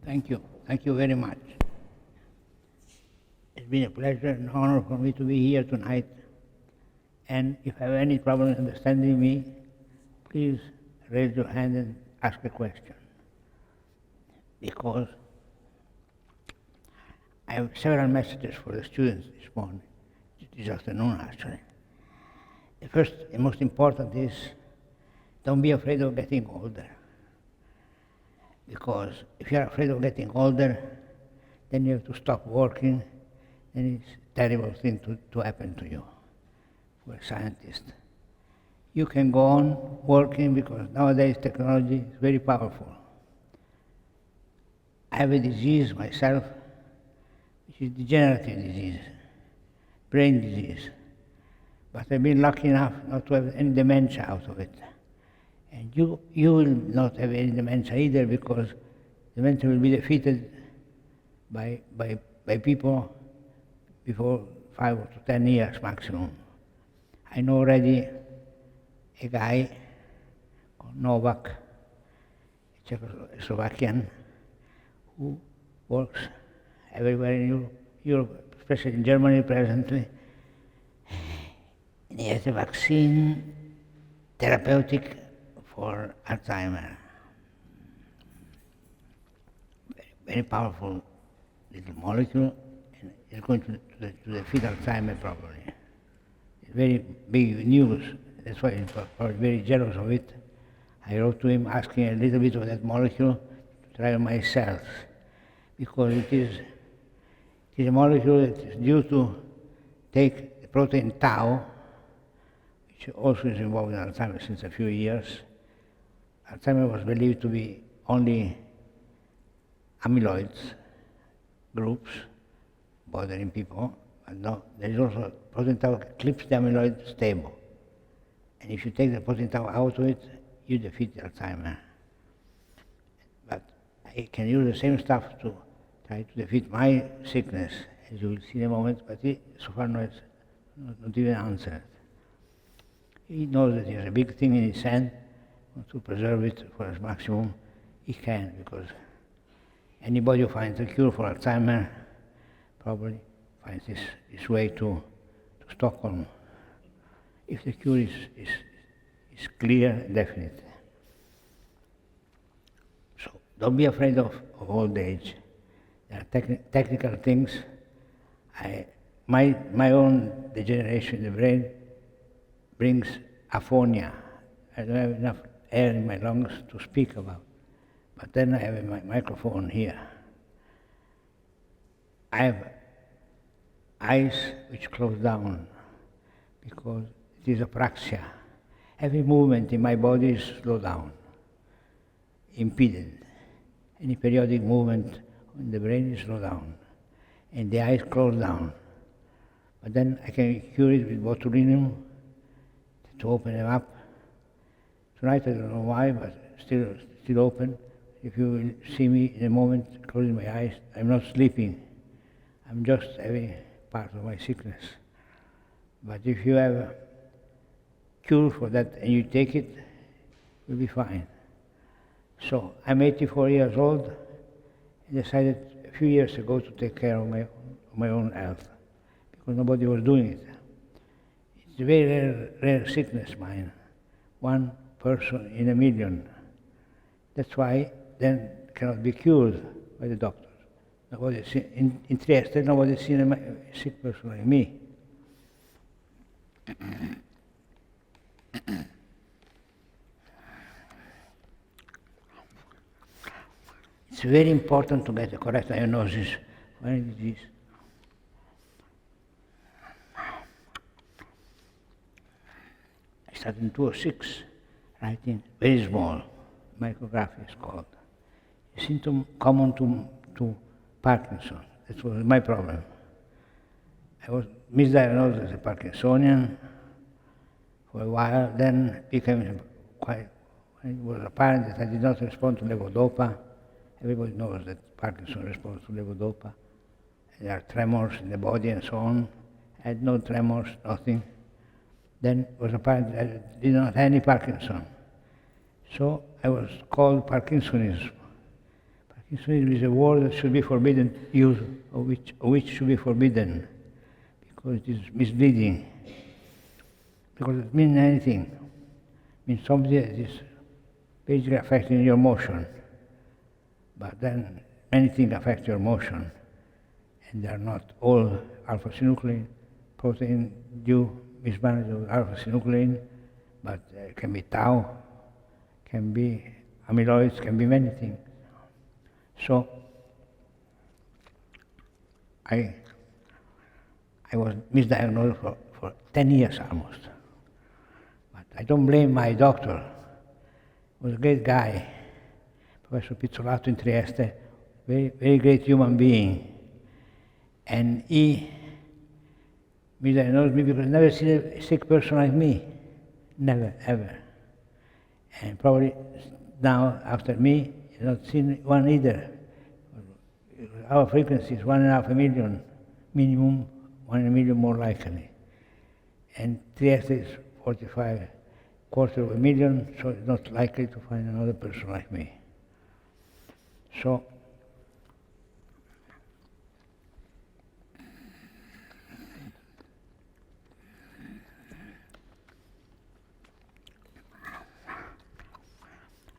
Thank you. Thank you very much. It's been a pleasure and honor for me to be here tonight. And if you have any problem understanding me, please raise your hand and ask a question. Because I have several messages for the students this morning, this afternoon actually. The first and most important is, don't be afraid of getting older. Because if you're afraid of getting older, then you have to stop working, and it's a terrible thing to happen to you, for a scientist. You can go on working because nowadays technology is very powerful. I have a disease myself, which is degenerative disease, brain disease. But I've been lucky enough not to have any dementia out of it. And you will not have any dementia either, because dementia will be defeated by people before 5 to 10 years maximum. I know already a guy called Novak, a Czechoslovakian, who works everywhere in Europe, especially in Germany presently. And he has a vaccine therapeutic for Alzheimer. Very powerful little molecule, and it's going to defeat Alzheimer probably. It's very big news. That's why I was very jealous of it. I wrote to him asking a little bit of that molecule to try on my cells, because it is a molecule that is due to take the protein tau, which also is involved in Alzheimer since a few years. Alzheimer was believed to be only amyloids groups bothering people, but no, there is also protein tau that clips the amyloid stable. And if you take the protein tau out of it, you defeat Alzheimer. But I can use the same stuff to try to defeat my sickness, as you will see in a moment, but he so far not even answered. He knows that he has a big thing in his hand, wants to preserve it for as maximum he can, because anybody who finds a cure for Alzheimer probably finds this way to Stockholm, if the cure is clear and definite. So don't be afraid of old age. There are technical things. My own degeneration in the brain brings aphonia. I don't have enough air in my lungs to speak about. But then I have a microphone here. I have eyes which close down because it is apraxia. Every movement in my body is slowed down, impeded. Any periodic movement in the brain is slowed down, and the eyes close down. But then I can cure it with botulinum to open them up. Tonight I don't know why, but still open. If you will see me in a moment closing my eyes, I'm not sleeping. I'm just having part of my sickness. But if you have a cure for that and you take it, you'll be fine. So I'm 84 years old and decided a few years ago to take care of my own health, because nobody was doing it. It's a very rare sickness, mine. 1 person in a million. That's why then it cannot be cured by the doctors. Nobody in Trieste, nobody's seen a sick person like me. It's very important to get a correct diagnosis for any disease. I started in 2006 writing very small micrography, is called. A symptom common to Parkinson. That was my problem. I was misdiagnosed as a Parkinsonian for a while, then became quite, it was apparent that I did not respond to levodopa. Everybody knows that Parkinson responds to levodopa. There are tremors in the body and so on. I had no tremors, nothing. Then it was apparent that I did not have any Parkinson. So I was called Parkinsonism. Parkinsonism is a word that should be forbidden use, which should be forbidden, because it is misleading. Because it means anything. It means something that is basically affecting your motion. But then many things affect your motion, and they are not all alpha-synuclein protein due mismanagement of alpha-synuclein, but it can be tau, can be amyloids, can be many things. So I was misdiagnosed for 10 years almost. But I don't blame my doctor. He was a great guy, Professor Pizzolato in Trieste, very great human being. And he misdiagnosed me because I've never seen a sick person like me. Never, ever. And probably now, after me, you've not seen one either. Our frequency is 1.5 million minimum, 1 million more likely. And Trieste is 45, quarter of a million, so it's not likely to find another person like me. So,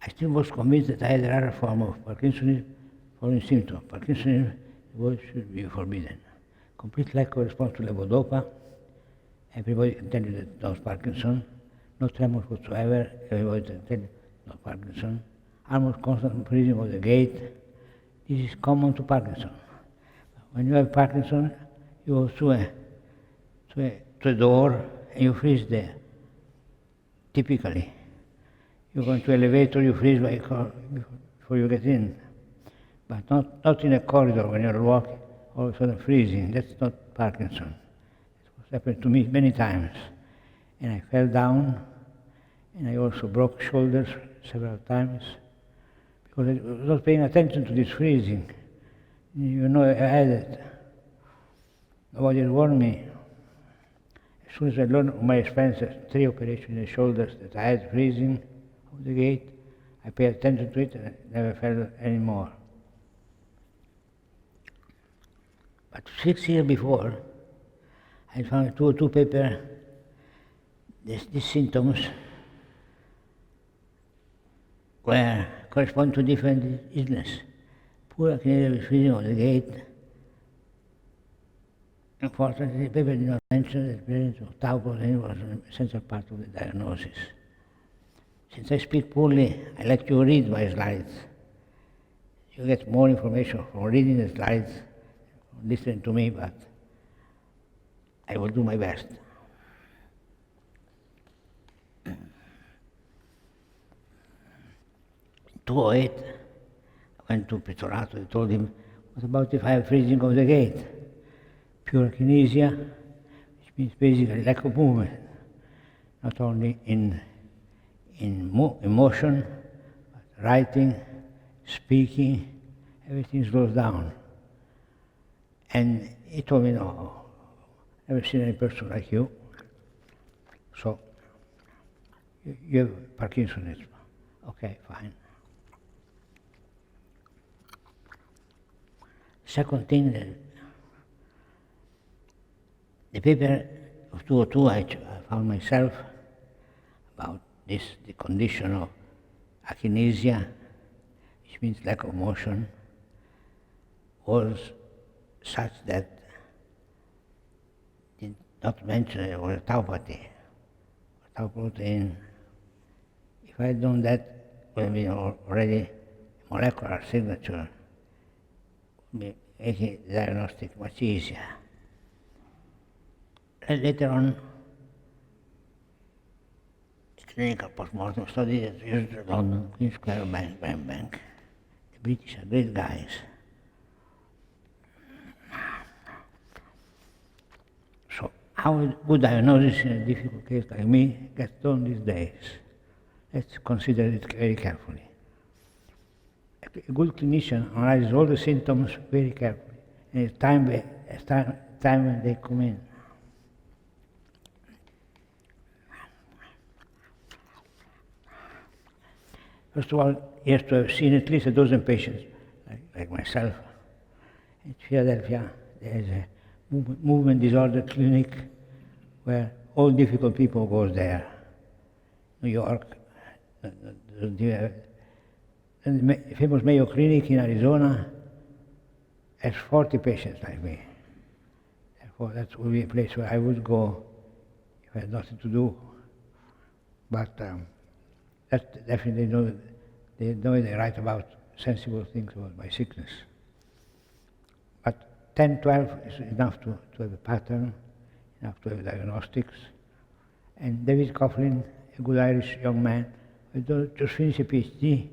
I still was convinced that I had a rare form of Parkinsonism, following symptoms. Parkinsonism should be forbidden. Complete lack of response to levodopa. Everybody can tell you that knows Parkinson. No tremors whatsoever. Everybody can tell you no Parkinson. Almost constant freezing of the gait. This is common to Parkinson. When you have Parkinson, you go to a door and you freeze there. Typically. You go into an elevator, you freeze before you get in. But not in a corridor when you're walking, all of a sudden freezing. That's not Parkinson. It happened to me many times. And I fell down, and I also broke shoulders several times, because I was not paying attention to this freezing. You know, I had it. Nobody had warned me. As soon as I learned of my expenses, 3 operations in the shoulders, that I had freezing of the gait, I paid attention to it and I never fell anymore. But 6 years before, I found a 202 paper, these symptoms correspond to different illness. Poor acne with freezing of the gait. Unfortunately, the paper did not mention that the presence of tau protein was an essential part of the diagnosis. Since I speak poorly, I like to read my slides. You get more information from reading the slides, listening to me, but I will do my best. In 2008, I went to Pizzolato and told him, what about if I have freezing of the gait? Pure kinesia, which means basically lack of movement, not only in motion, but writing, speaking, everything slows down. And he told me, no, I've never seen any person like you. So, you have Parkinsonism. Okay, fine. Second thing, the paper of 202 I found myself about the condition of akinesia, which means lack of motion, was such that did not mention it was tauopathy, tau protein. If I had done that, would have been already molecular signature, would be making the diagnostic much easier. And later on, clinical postmortem study at University of London, Queen's Square Bank. The British are great guys. So how good diagnosis in a difficult case like me gets done these days? Let's consider it very carefully. A good clinician analyzes all the symptoms very carefully, and it's time when they come in. First of all, he has to have seen at least a dozen patients like myself. In Philadelphia, there's a movement disorder clinic where all difficult people go there. New York, the famous Mayo Clinic in Arizona has 40 patients like me. Therefore, that would be a place where I would go if I had nothing to do. But that's definitely they write about sensible things about my sickness. But 10, 12 is enough to have a pattern, enough to have diagnostics. And David Coughlin, a good Irish young man, who just finished a PhD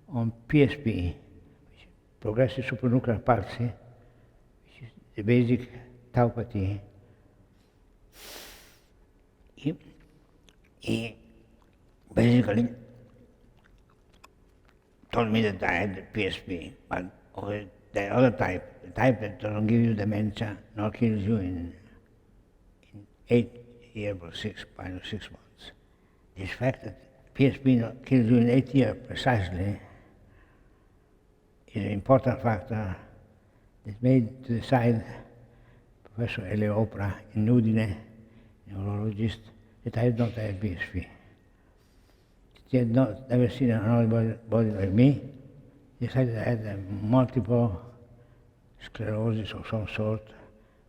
on PSP, which is progressive supranuclear palsy, which is the basic tauopathy. He basically told me that I had PSP, but the other type, the type that doesn't give you dementia nor kills you in 8 years or 6 months. This fact that PSP kills you in 8 years precisely is an important factor that made to decide Professor Elio Opra in Udine, a neurologist, that I had not had PSP. He had never seen another body like me. He decided I had multiple sclerosis of some sort,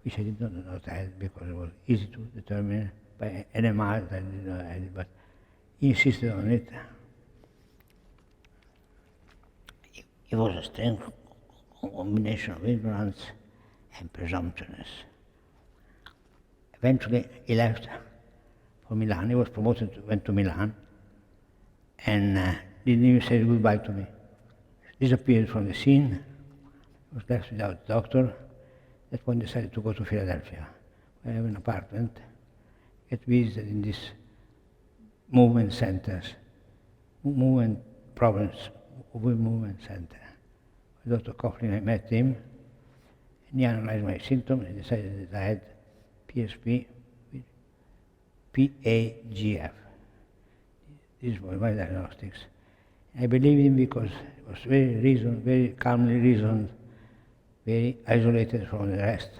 which I did not know that I had because it was easy to determine by NMR that I did not have it, but he insisted on it. It was a strange combination of ignorance and presumptuousness. Eventually, he left for Milan. He was promoted, went to Milan, and didn't even say goodbye to me. Disappeared from the scene, was left without a doctor. That one decided to go to Philadelphia. I have an apartment, get visited in these movement centers, movement problems, movement center. With Dr. Coughlin, I met him, and he analyzed my symptoms and decided that I had PSP with PAGF. This was my diagnostics. I believed him because it was very calmly reasoned, very isolated from the rest.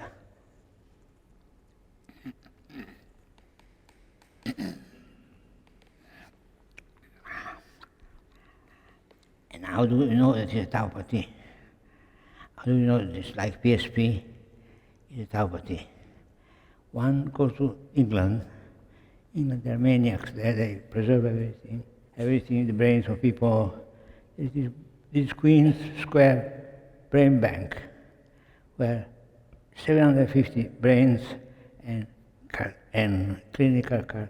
And how do we know that it's a tauopathy? How do we know that it's like PSP is a tauopathy? One goes to England. They're maniacs there, they preserve everything in the brains of people. It is this Queen's Square brain bank, where 750 brains and clinical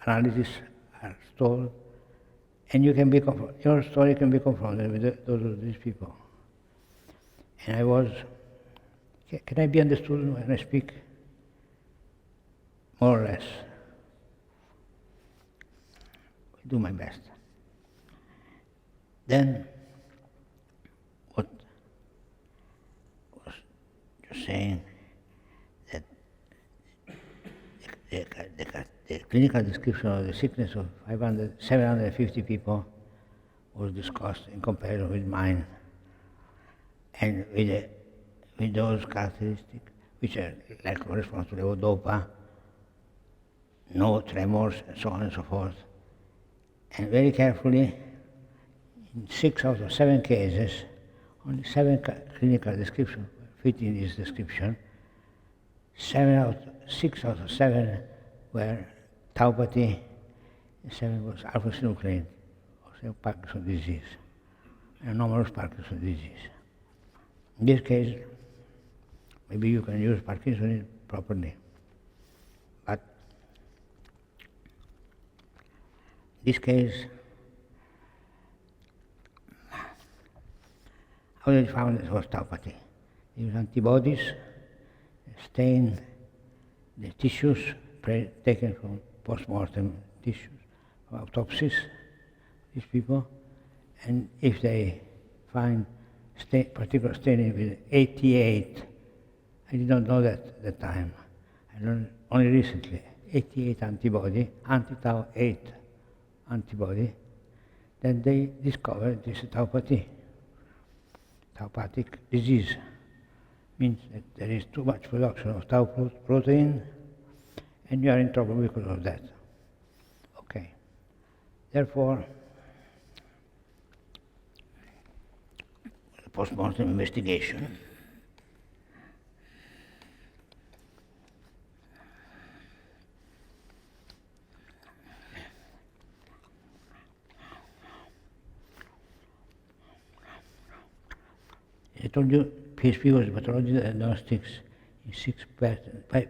analysis are stored, and you can be your story can be confronted with those of these people. And I was, can I be understood when I speak? More or less. I do my best. Then, what was just saying that the clinical description of the sickness of 750 people was discussed in comparison with mine, and with those characteristics which are like correspond to levodopa, no tremors, and so on and so forth. And very carefully, in 6 out of 7 cases, only 7 clinical descriptions fit in this description. 6 out of 7 were tauopathy, and 7 was alpha-synuclein, or Parkinson's disease, anomalous Parkinson's disease. In this case, maybe you can use Parkinson's properly, but in this case, how did you found it was tauopathy? They use antibodies, stain the tissues taken from post-mortem tissues, from autopsies, these people, and if they find particular staining with 88, I did not know that at the time, I learned only recently, 88 antibody, anti-tau 8 antibody, then they discovered this tauopathy. tauopathic disease. Means that there is too much production of tau protein, and you are in trouble because of that. Okay. Therefore, the postmortem investigation I told you PSP was pathological diagnostics in 6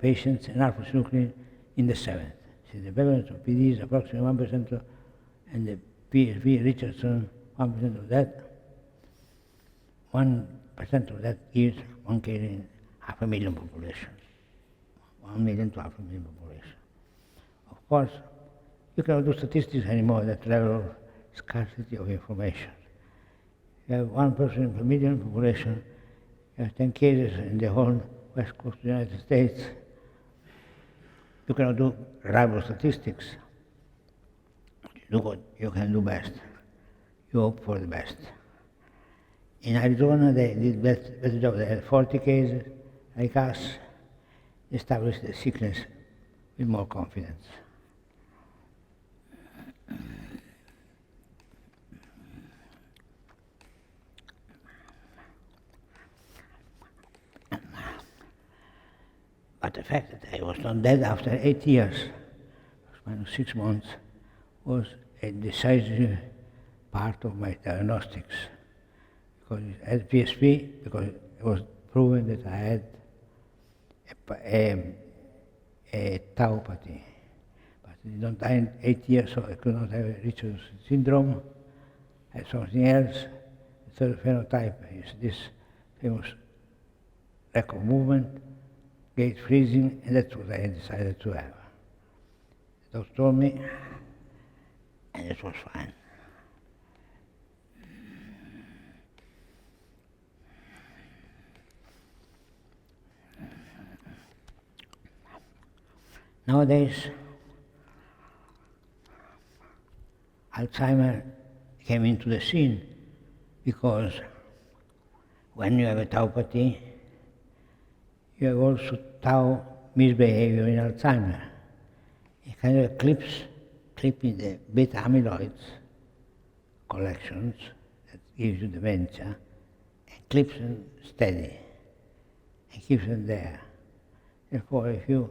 patients and alpha-synuclein in the 7th. So the prevalence of PD is approximately 1%, and the PSP Richardson, 1% of that. 1% of that gives 1 case in 500,000 population. 1 million to 500,000 population. Of course, you cannot do statistics anymore at that level of scarcity of information. You have 1 person per million population, you have 10 cases in the whole west coast of the United States. You cannot do reliable statistics. You do what you can do best. You hope for the best. In Arizona, they did better job. They had 40 cases, like us. They established the sickness with more confidence. But the fact that I was not dead after 8 years, minus 6 months, was a decisive part of my diagnostics. Because I had PSP, because it was proven that I had a tauopathy. But I did not die in 8 years, so I could not have a Richardson syndrome. I had something else. The third phenotype is this famous lack of movement, gait freezing, and that's what I decided to have. The doctor told me, and it was fine. Nowadays, Alzheimer came into the scene because when you have a tauopathy, you have also tau misbehavior in Alzheimer. It kind of clipping the beta amyloids collections that gives you dementia, and clips them steady and keeps them there. Therefore, if you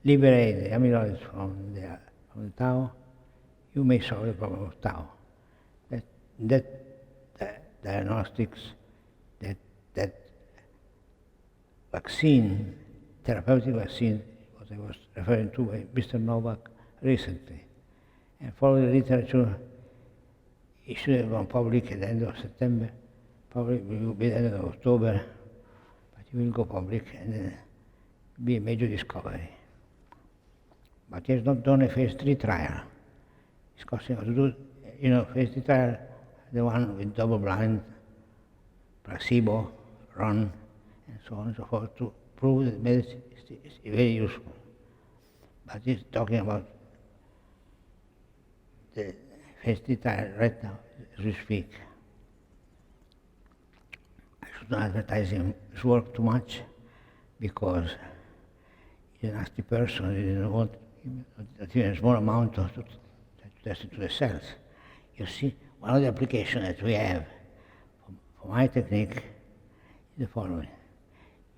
liberate the amyloids from the tau, you may solve the problem of tau. That diagnostics, that vaccine, therapeutic vaccine, what I was referring to by Mr. Novak recently. And following the literature, it should have gone public at the end of September, probably will be the end of October, but it will go public and then be a major discovery. But he has not done a phase 3 trial. It's costing us to do, phase 3 trial, the one with double-blind, placebo, run, and so on and so forth, to prove that medicine is very useful. But he's talking about the phase 3 trial right now, as we speak. I should not advertise his work too much, because he's a nasty person. He didn't want not even a small amount to test it to the cells. You see, one of the applications that we have for my technique is the following.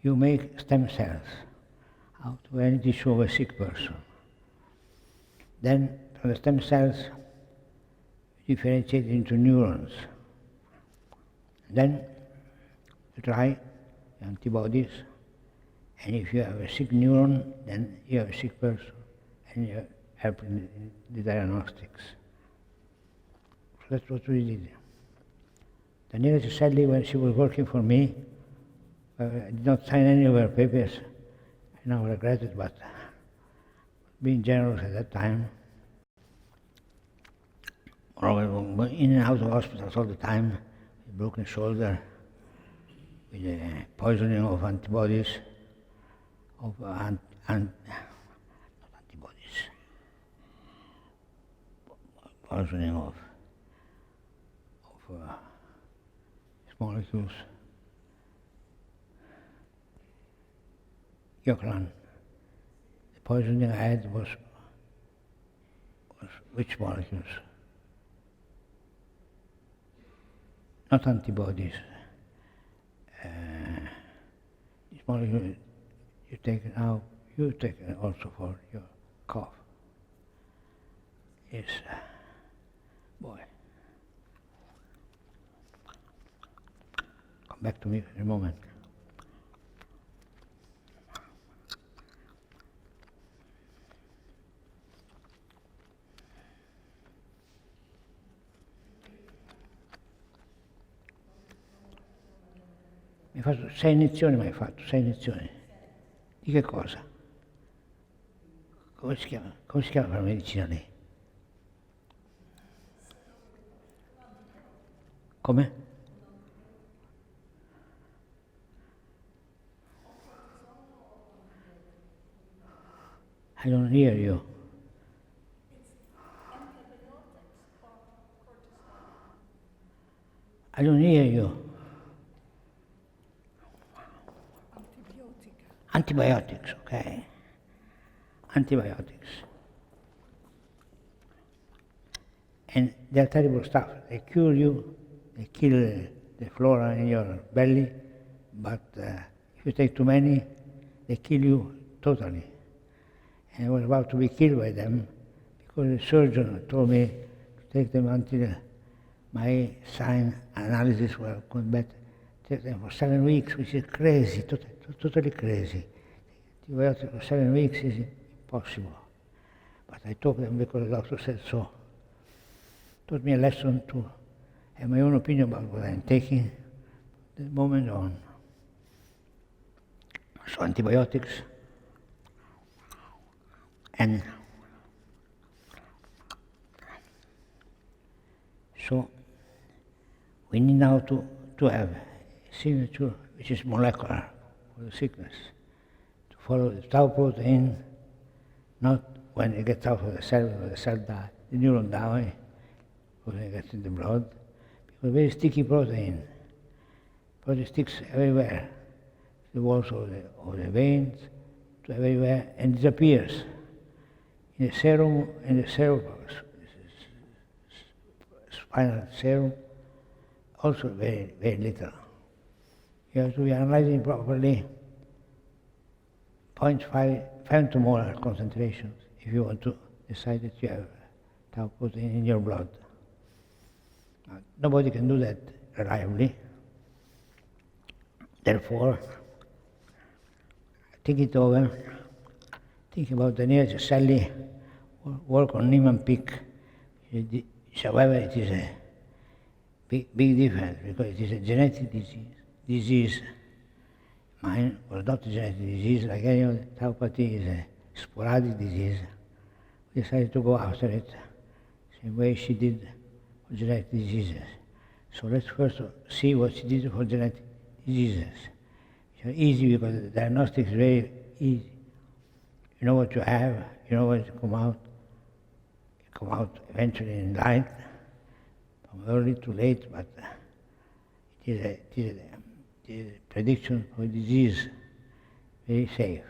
You make stem cells out of any tissue of a sick person. Then, from the stem cells, you differentiate into neurons. Then, you try antibodies, and if you have a sick neuron, then you have a sick person, and you help in the diagnostics. So that's what we did. Daniela, sadly, when she was working for me, I did not sign any of her papers. I now regret it, but being generous at that time, moreover, in and out of hospitals all the time, with broken shoulder, with poisoning of antibodies, not antibodies, poisoning of molecules your clan. The poisoning I had was which molecules? Not antibodies. This molecule you take now, you take it also for your cough. Is boy. Come back to me in a moment. Mi hai fatto 6 iniezioni, mi hai fatto 6 iniezioni. Di che cosa? Come si chiama la medicina lì? Come? I don't hear you. I don't hear you. Antibiotics, okay. Antibiotics. And they're terrible stuff. They cure you, they kill the flora in your belly, but if you take too many, they kill you totally. And I was about to be killed by them because the surgeon told me to take them until my sign analysis were going better. Take them for 7 weeks, which is crazy, totally crazy. Antibiotics for 7 weeks is impossible. But I took them because the doctor said so. Taught me a lesson to have my own opinion about what I'm taking the moment on. So antibiotics and so we need now to have a signature which is molecular for the sickness. To follow the tau protein, not when it gets out of the cell dies, the neuron dies, when it gets in the blood, because very sticky protein. Protein sticks everywhere, the walls of the veins, to everywhere, and disappears. In the serum, spinal serum, also very, very little. You have to be analyzing properly 0.5 femtomolar concentrations if you want to decide that you have tau protein in your blood. Nobody can do that reliably. Therefore, think it over, think about the nearest celli, work on Niemann-Pick. However, it is a big difference because it is a genetic disease. Mine was not a genetic disease like any other. Tauopathy is a sporadic disease. We decided to go after it, same way she did for genetic diseases. So let's first see what she did for genetic diseases. It's easy because the diagnostic is very easy. You know what you have, you know what come out eventually in light, from early to late, but it is a prediction for disease, very safe.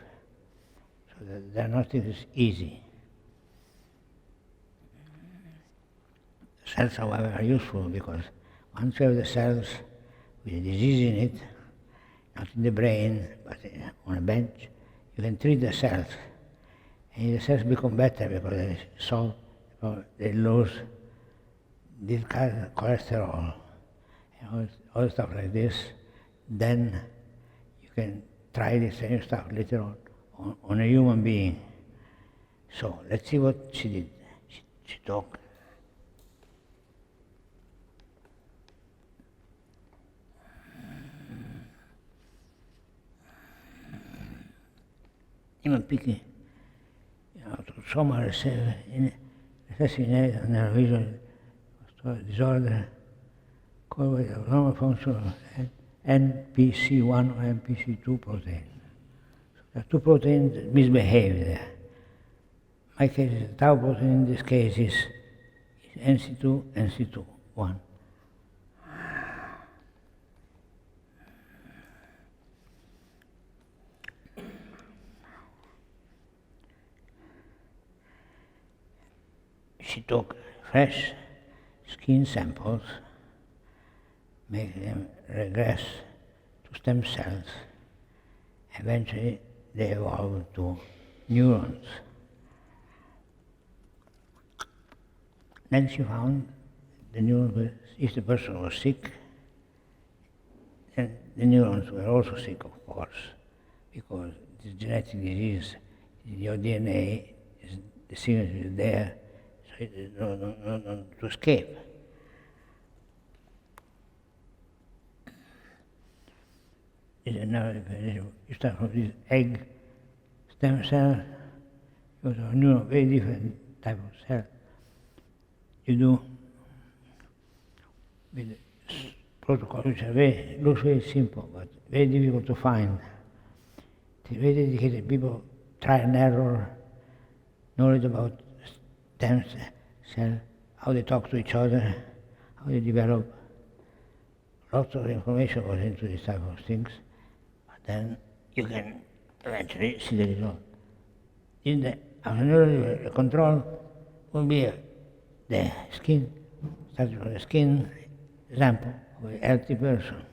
So the diagnostic is easy. Cells, however, are useful because once you have the cells with a disease in it, not in the brain, but on a bench, you can treat the cells. And the cells become better because they solve, they lose this kind of cholesterol and all stuff like this. Then you can try the same stuff later on a human being. So let's see what she did. She talked. Niemann-Pick autosoma recessive nerve disorder caused by the abnormal function of NPC1 or NPC2 protein. So there are two proteins that misbehave there. My case is the tau protein, in this case is NC2, NC2, 1. she took fresh skin samples, make them regress to stem cells. Eventually, they evolved to neurons. Then she found the neurons, if the person was sick, then the neurons were also sick, of course, because this genetic disease in your DNA, the signature is there, so it is not to escape. You start from this egg stem cell, you go to a neuron, very different type of cell. You do with protocols which are looks very simple, but very difficult to find. It's very dedicated people, try and error, knowledge about stem cell, how they talk to each other, how they develop. Lots of information goes into these type of things, but then you can eventually see the result. In the control will be the skin, starting from the skin example of a healthy person.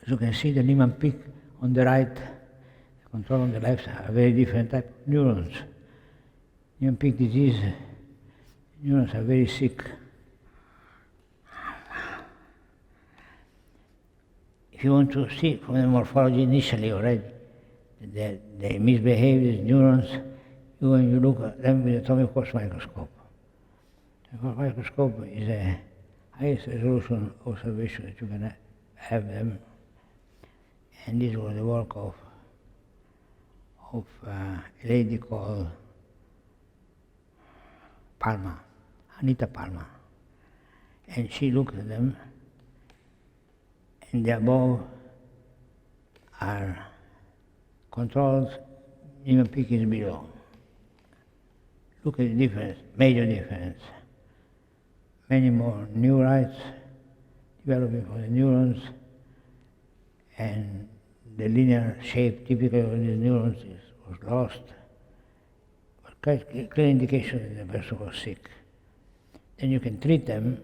As you can see, the Niemann peak on the right, the control on the left are very different type of neurons. Niemann peak disease, neurons are very sick. If you want to see from the morphology initially already, they misbehave, these neurons, when you look at them with the atomic force microscope. The force microscope is the highest resolution observation that you can have them. And this was the work of a lady called Palma, Anita Palma. And she looked at them, and the above are controls, Niemann peak is below. Look at the difference, major difference. Many more neurites developing from the neurons, and the linear shape typical of these neurons was lost. But clear indication that the person was sick. Then you can treat them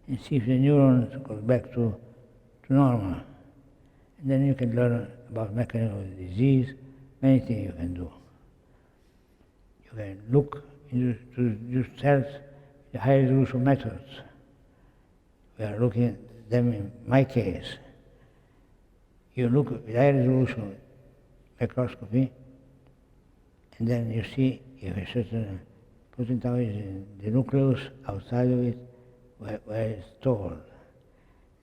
and see if the neurons go back to normal. And then you can learn about mechanism of the disease, many things you can do. You can look into these cells with high resolution methods. We are looking at them in my case. You look with high resolution microscopy, and then you see if a certain protein tau is in the nucleus, outside of it, where it's stored.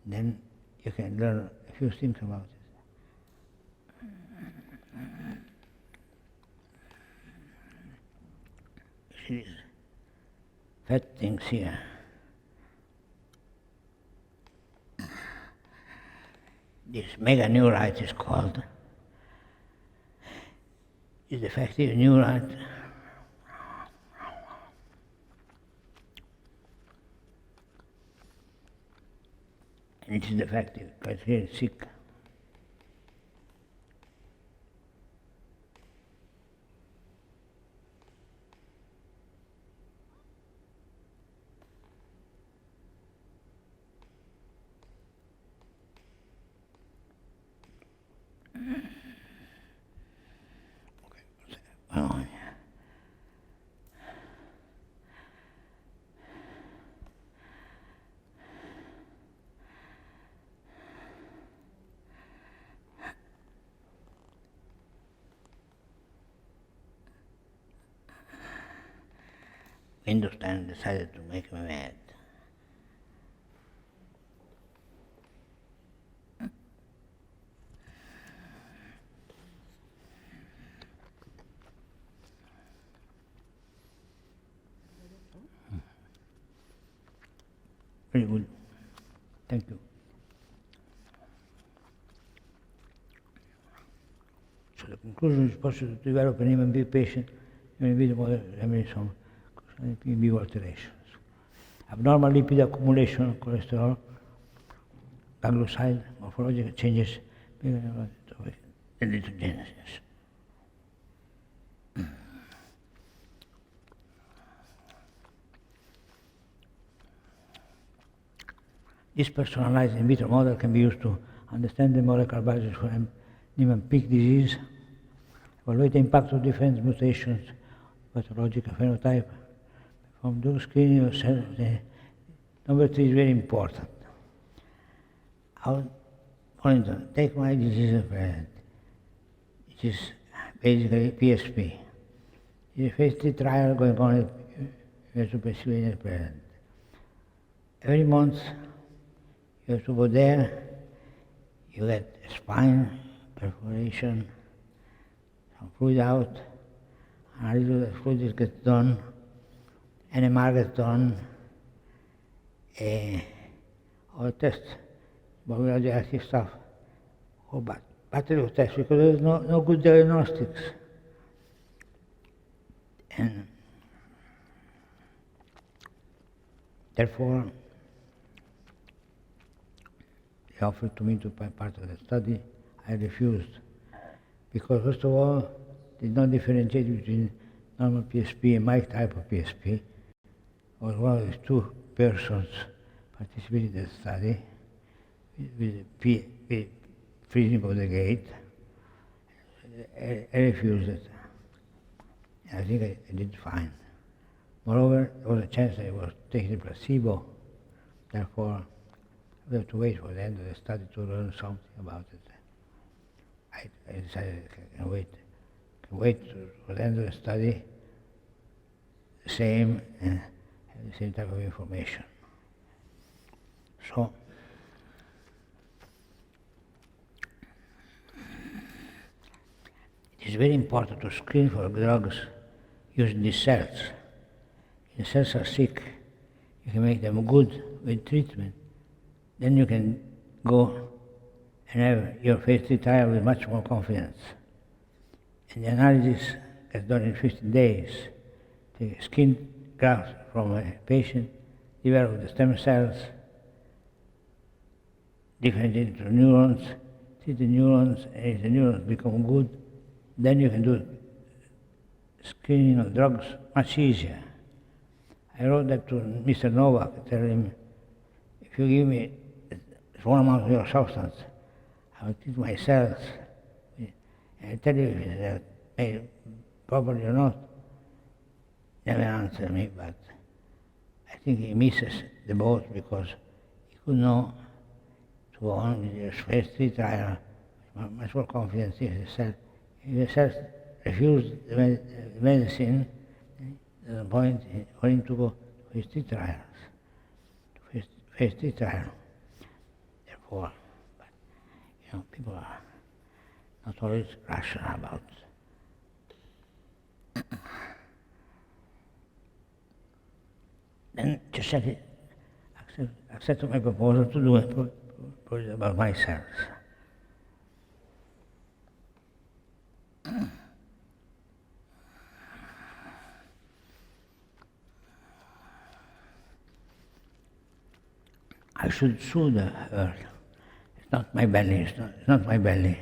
Then you can learn a few things about it. See these fat things here. This meganeurite is called. Is defective neurite. And it is defective, quite really sick. Windows 10 decided to make me mad. Very good. Thank you. So the conclusion is possible to develop an human being patient, human being model, some in vivo alterations. Abnormal lipid accumulation, cholesterol, ganglioside, morphological changes, and deletogenesis. This personalized in vitro model can be used to understand the molecular biology for Niemann Pick disease, evaluate the impact of different mutations, pathological phenotype, perform drug screening of cells. Number 3 is very important. For instance, take my disease of parent, which is basically PSP. There's a phase 3 trial going on at University of Pennsylvania parent. Every month you have to go there, you get a spine perforation, some fluid out, analysis of the fluid gets done, NMR gets done, or test, radioactive stuff, or battery of tests, because there's no good diagnostics. And therefore, they offered to me to be part of the study. I refused, because first of all, they did not differentiate between normal PSP and my type of PSP. I was one of these 2 persons participating in the study with freezing of the gate. I refused it. And I think I did fine. Moreover, there was a chance that I was taking a placebo. Therefore, we have to wait for the end of the study to learn something about it. I decided I can wait for the end of the study, the same, and have the same type of information. So, it is very important to screen for drugs using these cells. If the cells are sick, you can make them good with treatment. Then you can go and have your phase 3 trial with much more confidence. And the analysis is done in 15 days. Take a skin graft from a patient, develop the stem cells, differentiate into neurons, treat the neurons, and if the neurons become good, then you can do screening of drugs much easier. I wrote that to Mr. Novak, telling him, if you give me a small amount of your substance, I will treat my cells, and I tell you if it's made properly or not. Never answered me, but I think he misses the boat because he could know to go on with your phase 3 trial with much more confidence if the cells refuse the medicine, there's no point for him to go to phase 3 trials, to phase 3 trial. Therefore, but, people are not always rational about it. Then Giuseppe accepted my proposal to do a project about my cells. I should sue the earth. It's not my belly, it's not my belly.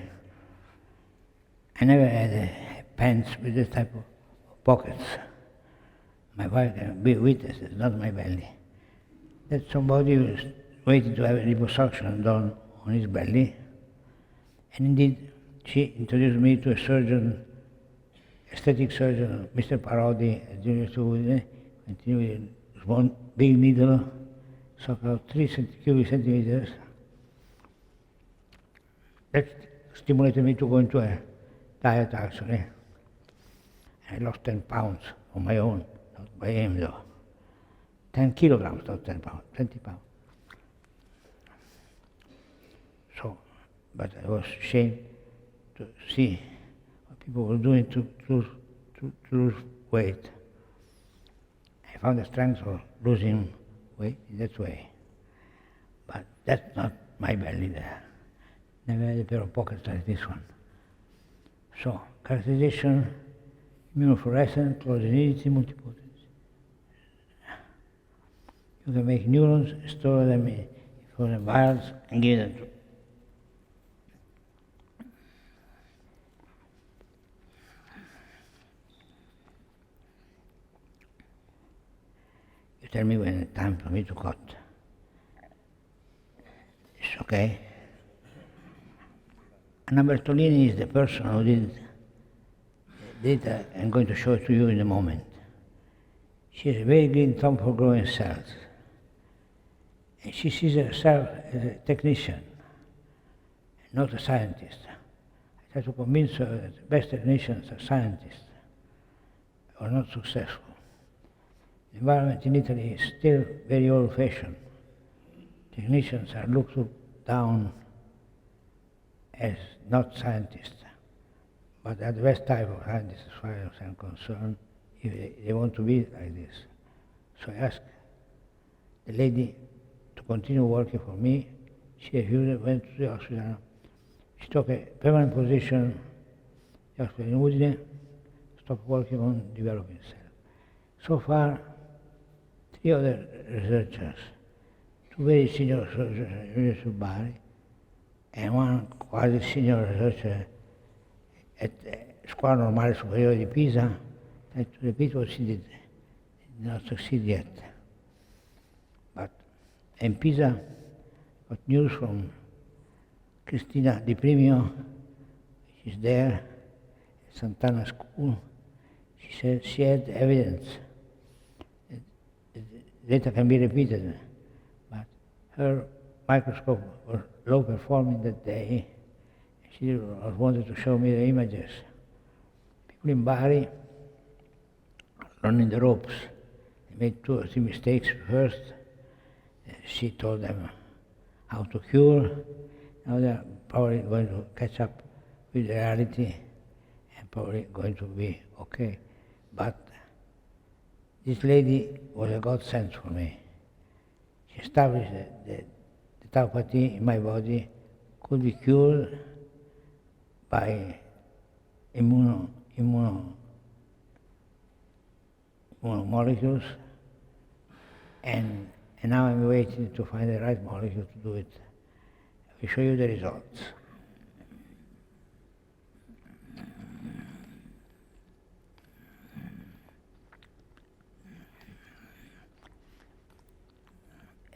I never had pants with this type of pockets. My wife can be witness, it's not my belly. That somebody was waiting to have a liposuction done on his belly, and indeed she introduced me to a surgeon, aesthetic surgeon, Mr. Parodi at the University of continued with one big needle, so about 3 cubic centimeters. That stimulated me to go into a diet actually. I lost 10 pounds on my own, not by him though. 10 kilograms, not 10 pounds, 20 pounds. So, but I was ashamed to see what people were doing to lose weight. I found the strength of losing weight in that way. But that's not my belly there. Never had a pair of pockets like this one. So, characterization, immunofluorescence, closenidity, multipotency. You can make neurons, store them in frozen vials, and give them to. You tell me when it's time for me to cut. okay? Anna Bertolini is the person who did data. I'm going to show it to you in a moment. She has a very green thumb for growing cells. And she sees herself as a technician, not a scientist. I try to convince her that the best technicians are scientists, or not successful. The environment in Italy is still very old-fashioned. Technicians are looked down as not scientists, but they are the best type of scientists as far as I'm concerned, if they want to be like this. So I asked the lady to continue working for me. She refused, went to the hospital. She took a permanent position in the hospital in Udine, stopped working on developing cells. So far, 3 other researchers, 2 very senior researchers at the University of Bari, and 1 quasi senior researcher at Scuola Normale Superiore di Pisa, tried to repeat what she did not succeed yet. But in Pisa, got news from Cristina Di Primio, she's there at Sant'Anna School. She said she had evidence that data can be repeated, but her microscope was low performing that day. She wanted to show me the images. People in Bari learning the ropes. They made 2 or 3 mistakes first. She told them how to cure. Now they're probably going to catch up with reality and probably going to be okay. But this lady was a godsend for me. She established that the tauopathy in my body could be cured by molecules, and now I'm waiting to find the right molecule to do it. I will show you the results.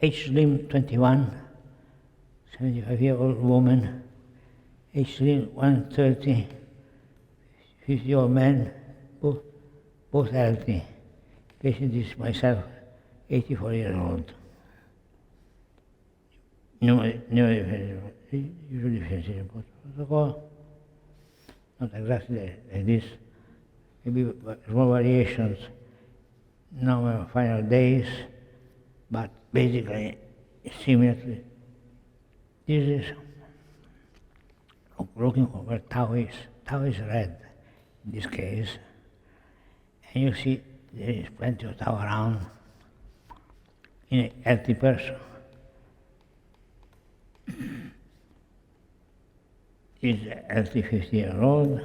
H-Slim 21, 75-year-old woman, H-Slim 130, 50-year-old man, both healthy. Patient is myself, 84 years old. Usually protocol, not exactly like this, maybe small variations, no final days, but basically similar to this is looking for where tau is. Tau is red in this case, and you see there is plenty of tau around in a healthy person. Is a healthy 50-year-old.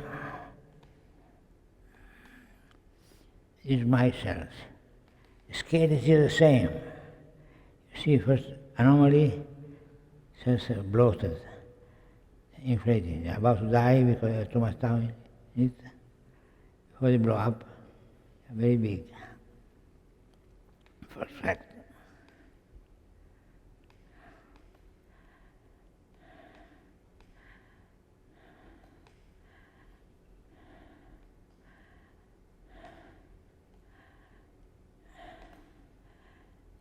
These are my cells. The scale is still the same. You see first anomaly, cells are bloated, inflated. They're about to die because they have too much tau in it. Before they blow up, they're very big. First fact.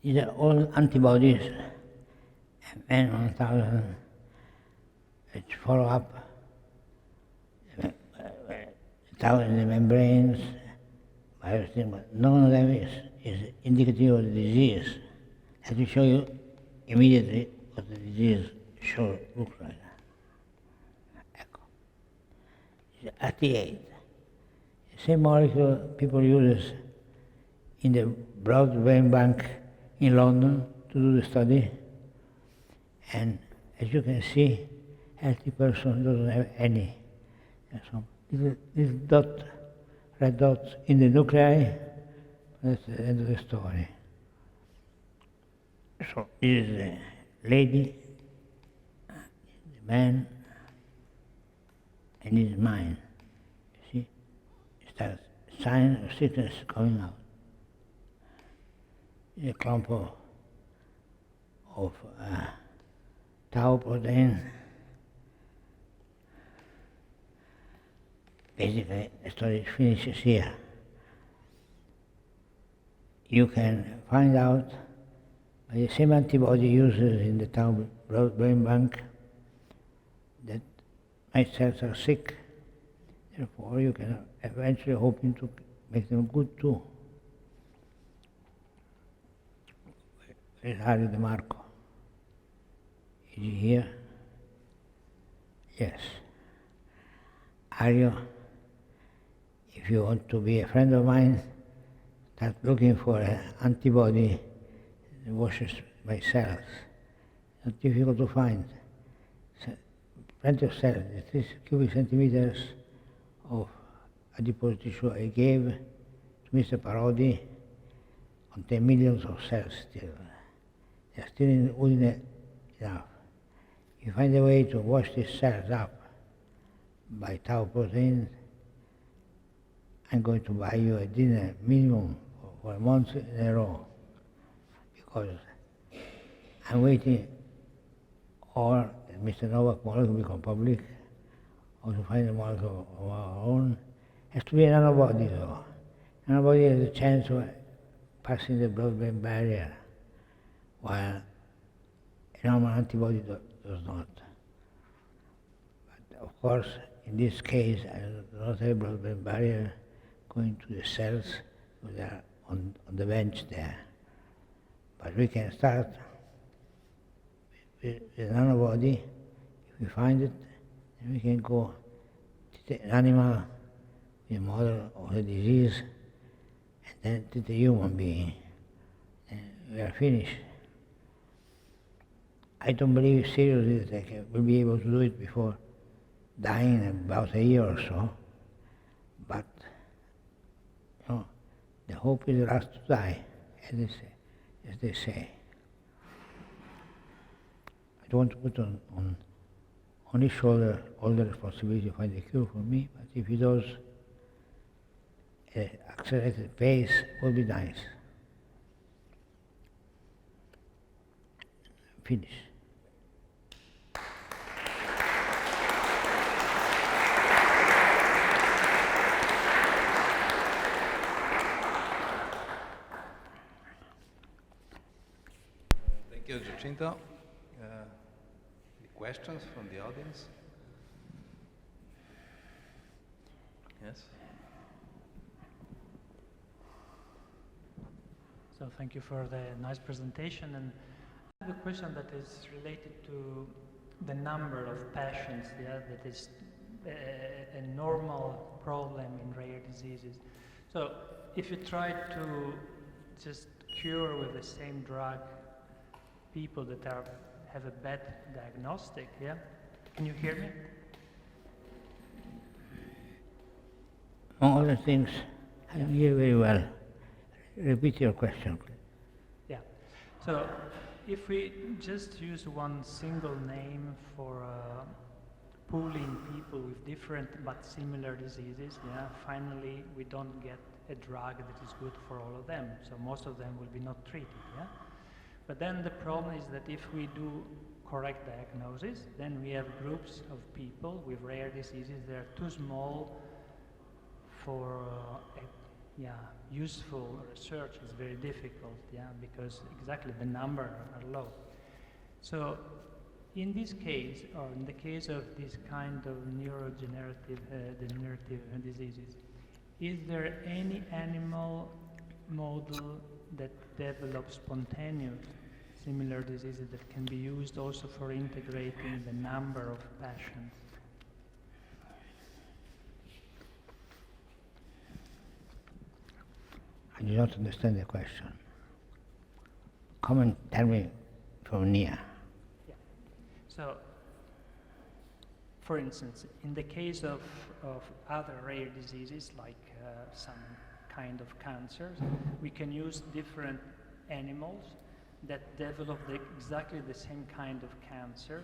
These are all antibodies, N1000, which follow up tau in the membranes, virus, but none of them is indicative of the disease. Let me show you immediately what the disease looks like. Ecco. It's AT8. The same molecule people use in the blood vein bank in London to do the study, and as you can see, healthy person doesn't have any. So this red dots in the nuclei, that's the end of the story. So this is the lady, the man, and this is mine. You see, it starts sign of sickness coming out. A clump of tau protein. Basically, the story finishes here. You can find out by the same antibody used in the tau blood-brain bank that my cells are sick. Therefore, you can eventually hoping to make them good too. Where is Harry DeMarco? Is he here? Yes. Ario, if you want to be a friend of mine, start looking for an antibody that washes my cells. Not difficult to find. Plenty of cells, 3 cubic centimeters of adipose tissue I gave to Mr. Parodi contain millions of cells still. They are still in urine enough. If you find a way to wash these cells up by tau protein, I'm going to buy you a dinner minimum for a month in a row, because I'm waiting or that Mr. Novak molecule become public, or to find a molecule of our own. It has to be a nanobody though. Nanobody has a chance of passing the blood-brain barrier, while a normal antibody does not. But of course, in this case, I do not have a blood-brain barrier going to the cells, because they are on the bench there. But we can start with an nanobody. If we find it, then we can go to an animal, a model of the disease, and then to the human being. And we are finished. I don't believe seriously that I will be able to do it before dying in about a year or so, but the hope is the last to die, as they say. I don't want to put on his shoulder all the responsibility to find a cure for me, but if he does, an accelerated pace would be nice. Finish. Thank you, Giacinto. Any questions from the audience? Yes? So thank you for the nice presentation. And I have a question that is related to the number of patients, yeah, that is a normal problem in rare diseases. So if you try to just cure with the same drug people that have a bad diagnostic, yeah? Can you hear me? Among other things, I don't hear very well. Repeat your question, please. Yeah. So if we just use one single name for pooling people with different but similar diseases, yeah, finally we don't get a drug that is good for all of them. So most of them will be not treated, yeah? But then the problem is that if we do correct diagnosis, then we have groups of people with rare diseases that are too small for useful research. Is very difficult, yeah, because exactly the numbers are low. So in this case, or in the case of this kind of neurodegenerative degenerative diseases, is there any animal model that develops spontaneous similar diseases that can be used also for integrating the number of patients? I do not understand the question. Come and tell me from near. Yeah. So, for instance, in the case of other rare diseases like some kind of cancers, we can use different animals that develop exactly the same kind of cancer,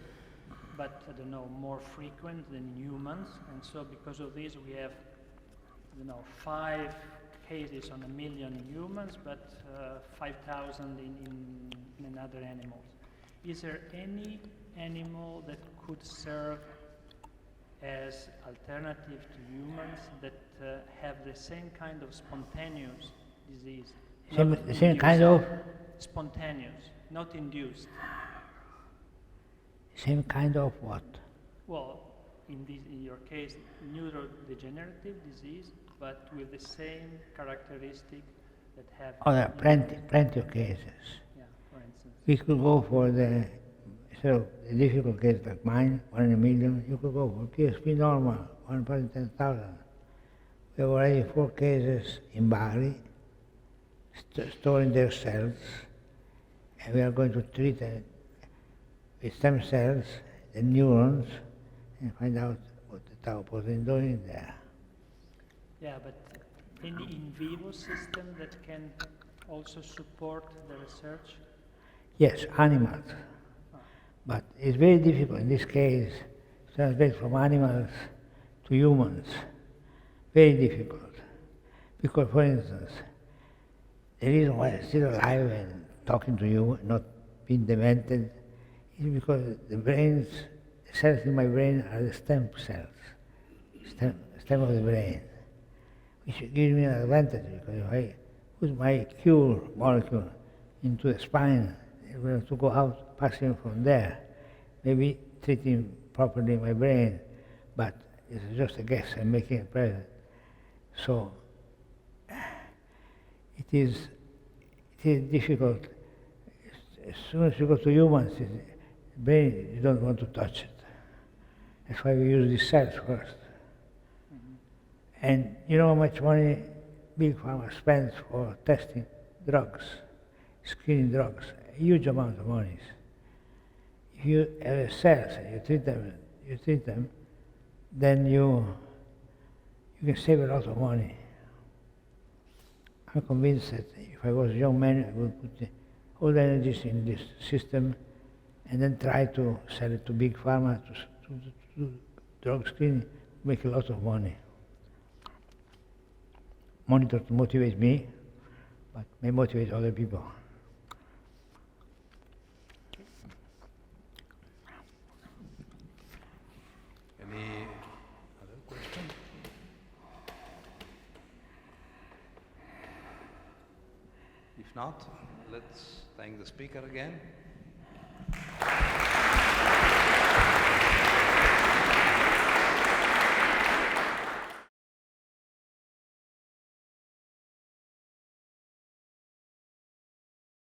but I don't know, more frequent than humans. And so because of this, we have, 5 cases on 1 million in humans, but 5,000 in other animals. Is there any animal that could serve as alternative to humans that have the same kind of spontaneous disease? The same kind of? Spontaneous, not induced. Same kind of what? Well, in your case, neurodegenerative disease, but with the same characteristic that have... Oh, there are plenty of cases. Yeah, for instance. We could go for the, so a difficult case like mine, 1 in a million, you could go for PSP normal, 1 per 10,000. We have already 4 cases in Bari, storing their cells, and we are going to treat them with stem cells, the neurons, and find out what the tau protein is doing there. Yeah, but any in vivo system that can also support the research? Yes, animals. But it's very difficult in this case to translate from animals to humans. Very difficult. Because, for instance, the reason why I'm still alive and talking to you, not being demented, is because the brains, the cells in my brain are the stem cells, stem of the brain, which gives me an advantage because if I put my cure molecule into the spine, it's going to go out, passing from there, maybe treating properly my brain, but it's just a guess I'm making at present. So it is difficult. As soon as you go to humans, the brain, you don't want to touch it. That's why we use these cells first. And you know how much money Big Pharma spends for testing drugs, screening drugs? A huge amount of money. If you have cells and you treat them, then you can save a lot of money. I'm convinced that if I was a young man, I would put all the energies in this system and then try to sell it to Big Pharma, to drug screening, make a lot of money. Monitor to motivate me, but may motivate other people. Any other question? If not, let's thank the speaker again.